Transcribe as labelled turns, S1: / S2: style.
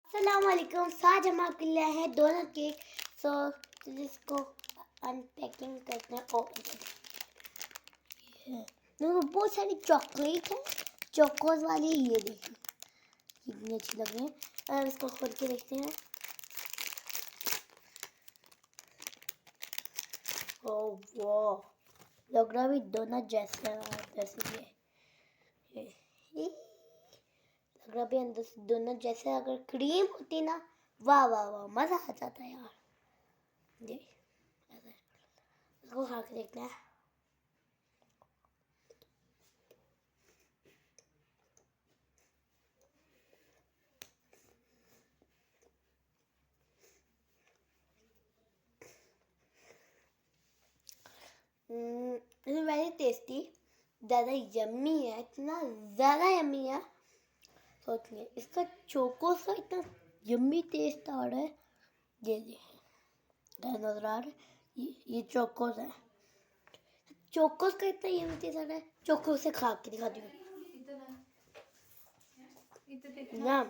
S1: अस्सलाम वालेकुम। आज हम आपके लिए आए हैं डोनट केक। सो जिसको अनपैकिंग करते हैं। देखो बहुत सारी चॉकलेट है, चोकोज वाली। ये देखिए कितनी अच्छी लग रही है। इसको खोल के देखते हैं। ओह वाह, लग रहा भी डोनट जैसा जैसे ये लग रहा भी अंदर से डोनट जैसे। अगर क्रीम होती ना, वाह वाह वाह, मज़ा आ जाता है यार। ये इसको खा के देखते हैं। इट्स वेरी टेस्टी, ज़्यादा यम्मी है, इतना ज़्यादा यम्मी है सोचिए। इसका चोकोस का इतना यम्मी टेस्ट आ रहा है। ये देखिए नजर आ रहा है, ये चोकोस है। चोकोस का इतना यम्मी टेस्ट आ रहा है। चोकोस से खा के दिखा दी ना।